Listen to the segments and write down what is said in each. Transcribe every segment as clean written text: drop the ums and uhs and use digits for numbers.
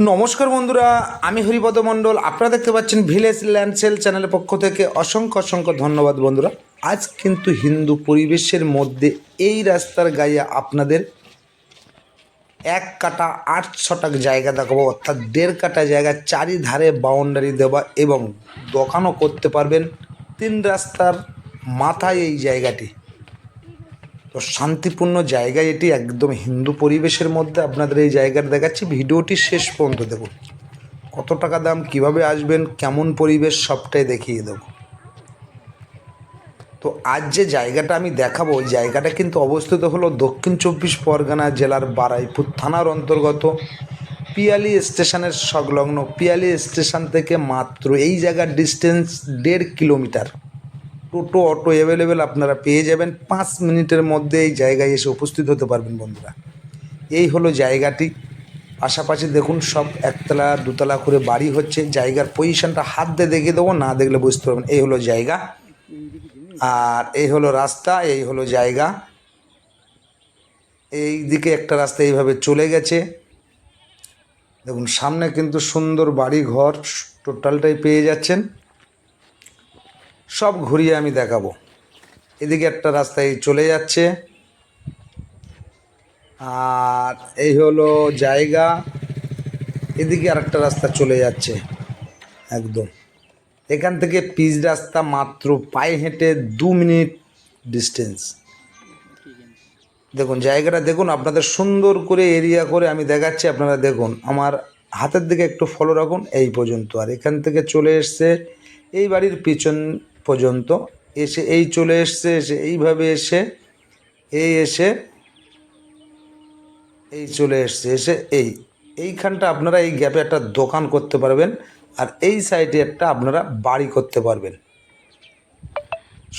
নমস্কার বন্ধুরা, আমি হরিপদ মণ্ডল। আপনারা দেখতে পাচ্ছেন ভিলেজ ল্যান্ড সেল চ্যানেলের পক্ষ থেকে অসংখ্য অসংখ্য ধন্যবাদ বন্ধুরা। আজ কিন্তু হিন্দু পরিবেশের মধ্যে এই রাস্তার গায়ে আপনাদের 1 কাটা 8 ছটাক জায়গা দেখাবো, অর্থাৎ 1.5 কাটা জায়গা, চারিধারে বাউন্ডারি দেওয়া এবং দোকানও করতে পারবেন 3 রাস্তার মাথায় এই জায়গাটি। তো শান্তিপূর্ণ জায়গা এটি, একদম হিন্দু পরিবেশের মধ্যে আপনাদের এই জায়গাটা দেখাচ্ছি। ভিডিওটি শেষ পর্যন্ত দেখুন। কত টাকা দাম, কিভাবে আসবেন, কেমন পরিবেশ, সবটাই দেখিয়ে দেব। তো আজ যে জায়গাটা আমি দেখাবো, ওই জায়গাটা কিন্তু অবস্থিত হলো দক্ষিণ 24 পরগনা জেলার বারুইপুর থানার অন্তর্গত পিয়ালি স্টেশনের সংলগ্ন। পিয়ালি স্টেশন থেকে মাত্র এই জায়গার ডিস্টেন্স 1.5 কিলোমিটার। টোটো অটো অ্যাভেলেবেল আপনারা পেয়ে যাবেন। 5 মিনিটের মধ্যে এই জায়গায় এসে উপস্থিত হতে পারবেন বন্ধুরা। এই হলো জায়গাটি। পাশাপাশি দেখুন সব একতলা দুতলা করে বাড়ি হচ্ছে। জায়গার পজিশনটা হাত দিয়ে দেখিয়ে দেবো, না দেখলে বুঝতে পারবেন। এই হলো জায়গা, আর এই হলো রাস্তা, এই হলো জায়গা। এই দিকে একটা রাস্তা এইভাবে চলে গেছে। দেখুন সামনে কিন্তু সুন্দর বাড়ি ঘর টোটালটাই পেয়ে যাচ্ছেন। সব ঘুরিয়ে আমি দেখাবো। এদিকে একটা রাস্তায় চলে যাচ্ছে, আর এই হলো জায়গা। এদিকে আরেকটা রাস্তা চলে যাচ্ছে একদম। এখান থেকে পিচ রাস্তা, মাত্র পায়ে হেঁটে 2 মিনিট ডিস্টেন্স। দেখুন জায়গাটা দেখুন, আপনাদের সুন্দর করে এরিয়া করে আমি দেখাচ্ছি। আপনারা দেখুন, আমার হাতের দিকে একটু ফলো রাখুন। এই পর্যন্ত, আর এখান থেকে চলে এসছে এই বাড়ির পিছন পর্যন্ত, এসে এই চলে এসছে, এসে এইভাবে এসে এসে এই চলে এসছে, এসে এইখানটা আপনারা এই গ্যাপে একটা দোকান করতে পারবেন, আর এই সাইডে একটা আপনারা বাড়ি করতে পারবেন।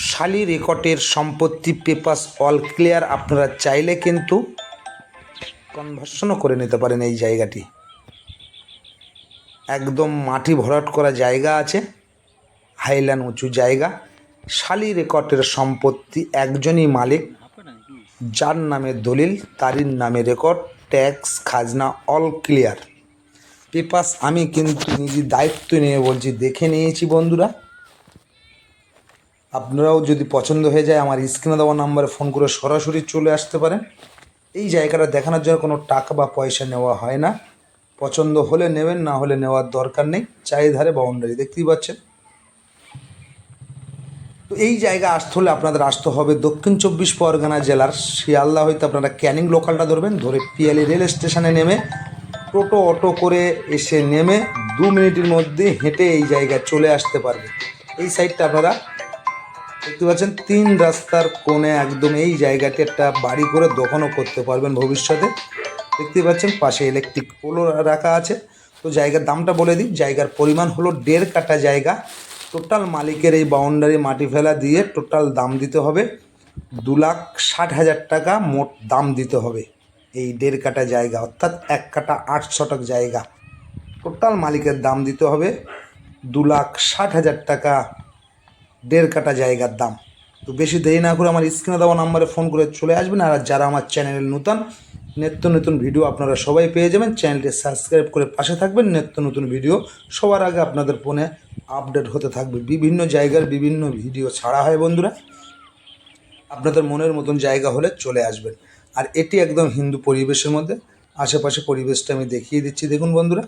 শালি রেকর্ডের সম্পত্তি পেপারস অল ক্লিয়ার। আপনারা চাইলে কিন্তু কনভার্সনও করে নিতে পারেন। এই জায়গাটি একদম মাটি ভরাট করা জায়গা আছে, হাইল্যান্ড উঁচু জায়গা। শালি রেকর্ডের সম্পত্তি, একজনই মালিক, যার নামে দলিল তারই নামে রেকর্ড, ট্যাক্স খাজনা অল ক্লিয়ার। পেপারস আমি কিন্তু নিজে দায়িত্ব নিয়ে বলছি, দেখে নিয়েছি বন্ধুরা। আপনারাও যদি পছন্দ হয়ে যায় আমার স্ক্রিনে দেওয়া নাম্বারে ফোন করে সরাসরি চলে আসতে পারেন। এই জায়গাটা দেখানোর জন্য কোনো টাকা বা পয়সা নেওয়া হয় না। পছন্দ হলে নেবেন, না হলে নেওয়ার দরকার নেই। চারিধারে বাউন্ডারি দেখতেই পাচ্ছেন। তো এই জায়গা আসতে হলে আপনাদের আসতে হবে দক্ষিণ 24 পরগনা জেলার শিয়ালদা হইতে আপনারা ক্যানিং লোকালটা ধরবেন, ধরে পিয়ালি রেল স্টেশনে নেমে টোটো অটো করে এসে নেমে 2 মিনিটের মধ্যে হেঁটে এই জায়গায় চলে আসতে পারবেন। এই সাইডটা আপনারা দেখতে পাচ্ছেন, 3 রাস্তার কোণে একদম এই জায়গাটি একটা বাড়ি করে দোকানও করতে পারবেন ভবিষ্যতে। দেখতে পাচ্ছেন পাশে ইলেকট্রিক পোলও রাখা আছে। তো জায়গার দামটা বলে দিই। জায়গার পরিমাণ হলো 1.5 কাটা জায়গা। টোটাল মালিকের এই বাউন্ডারি মাটি ফেলা দিয়ে টোটাল দাম দিতে হবে 2,60,000 টাকা মোট দাম দিতে হবে এই 1.5 কাটা জায়গা, অর্থাৎ 1 কাটা 8 ছটাক জায়গা। টোটাল মালিকের দাম দিতে হবে 2,60,000 টাকা 1.5 কাটা জায়গার দাম। তো বেশি দেরি না করে আমার স্ক্রিনে দেওয়া নাম্বারে ফোন করে চলে আসবেন। আর যারা আমার চ্যানেলে নতুন, নিত্য নতুন ভিডিও আপনারা সবাই পেয়ে যাবেন। চ্যানেলটি সাবস্ক্রাইব করে পাশে থাকবেন। নিত্য নতুন ভিডিও সবার আগে আপনাদের ফোনে আপডেট হতে থাকবে। বিভিন্ন জায়গার বিভিন্ন ভিডিও ছাড়া হয় বন্ধুরা। আপনাদের মনের মতন জায়গা হলে চলে আসবেন। আর এটি একদম হিন্দু পরিবেশের মধ্যে। আশেপাশে পরিবেশটা আমি দেখিয়ে দিচ্ছি। দেখুন বন্ধুরা,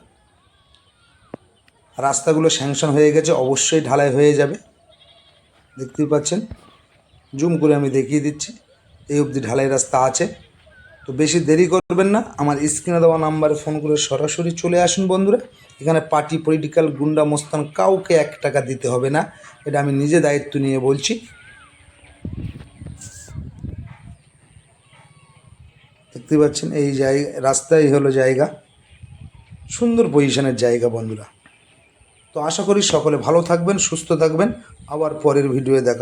রাস্তাগুলো স্যাংশন হয়ে গেছে, অবশ্যই ঢালাই হয়ে যাবে। দেখতেই পাচ্ছেন, জুম করে আমি দেখিয়ে দিচ্ছি। এই অবধি ঢালাই রাস্তা আছে। তো বেশি দেরি করবেন না, আমার স্ক্রিনে দেওয়া নাম্বারে ফোন করে সরাসরি চলে আসুন বন্ধুরা। এখানে পার্টি, পলিটিক্যাল, গুন্ডা মস্তান কাউকে 1 টাকা দিতে হবে না। এটা আমি নিজে দায়িত্ব নিয়ে বলছি। দেখতে পাচ্ছেন এই জায়গা, রাস্তাই হলো জায়গা, সুন্দর পজিশনের জায়গা বন্ধুরা। তো আশা করি সকলে ভালো থাকবেন, সুস্থ থাকবেন। আবার পরের ভিডিওয়ে দেখা